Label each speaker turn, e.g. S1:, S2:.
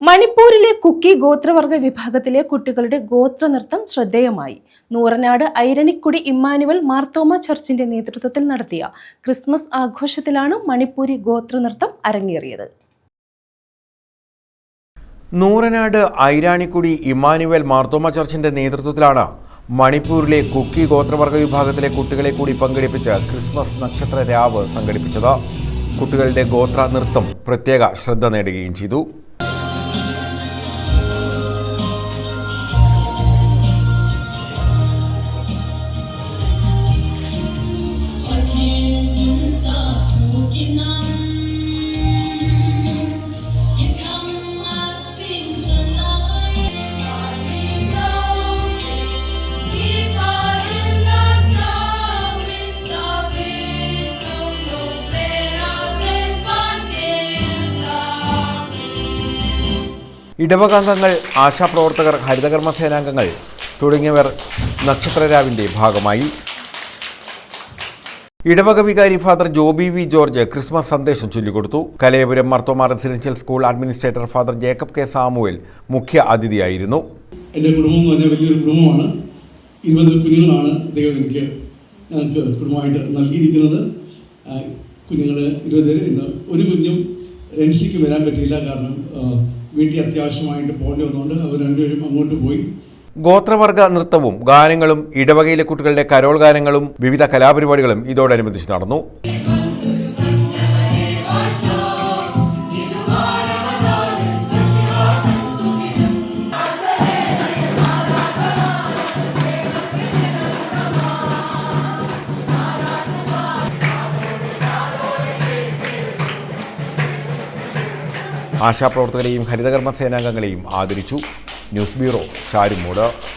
S1: മണിപ്പൂരിലെ കുക്കി ഗോത്രവർഗ വിഭാഗത്തിലെ കുട്ടികളുടെ ഗോത്രനൃത്തം ശ്രദ്ധേയമായി. നൂറനാട് ഐരണിക്കുടി ഇമ്മാനുവൽ മാർത്തോമ ചർച്ചിന്റെ നേതൃത്വത്തിൽ നടത്തിയ ക്രിസ്മസ് ആഘോഷത്തിലാണ് മണിപ്പൂരി ഗോത്രനൃത്തം അരങ്ങേറിയത്.
S2: നൂറനാട് ഐരാണിക്കുടി ഇമ്മാനുവൽ മാർത്തോമ ചർച്ചിന്റെ നേതൃത്വത്തിലാണ് മണിപ്പൂരിലെ കുക്കി ഗോത്രവർഗ വിഭാഗത്തിലെ കുട്ടികളെ കൂടി പങ്കെടുപ്പിച്ച് ക്രിസ്മസ് നക്ഷത്ര രാവ് സംഘടിപ്പിച്ചത്. കുട്ടികളുടെ ഗോത്ര നൃത്തം പ്രത്യേക ശ്രദ്ധ നേടുകയും ചെയ്തു. ഇടവകാംഗങ്ങൾ, ആശാപ്രവർത്തകർ, ഹരിതകർമ്മ സേനാംഗങ്ങൾ തുടങ്ങിയവർ നക്ഷത്രരാവിന്റെ ഭാഗമായി. ഇടവക വികാരി father Joby V George Christmas സന്ദേശം ചൊല്ലിക്കൊടുത്തു. Kalayapuram Marthoma residential school administrator father Jacob K Samuel മുഖ്യ അതിഥിയായിരുന്നു.
S3: എൻ്റെ കുടുംബം എന്ന് പറഞ്ഞാൽ വലിയൊരു കുടുംബമാണ്. 20 കുഞ്ഞുങ്ങളാണ് ദൈവം ഞങ്ങൾക്ക് കുടുംബമായിട്ട് നൽകിയിരിക്കുന്നത്. കുഞ്ഞുങ്ങൾ 20 ഇന്ന് ഒരു കുഞ്ഞും റെൻസിക്ക് വരാൻ പറ്റിയില്ല. കാരണം വീട്ടിൽ അത്യാവശ്യമായിട്ട് പോകേണ്ടി വന്നുകൊണ്ട് അവർ രണ്ടുപേരും അങ്ങോട്ട് പോയി.
S2: ഗോത്രവർഗ നൃത്തവും ഗാനങ്ങളും ഇടവകയിലെ കുട്ടികളുടെ കരോൾ ഗാനങ്ങളും വിവിധ കലാപരിപാടികളും ഇതോടനുബന്ധിച്ച് നടന്നു. ആശാപ്രവർത്തകരെയും ഹരിതകർമ്മ സേനാംഗങ്ങളെയും ആദരിച്ചു. News bureau, Charummood.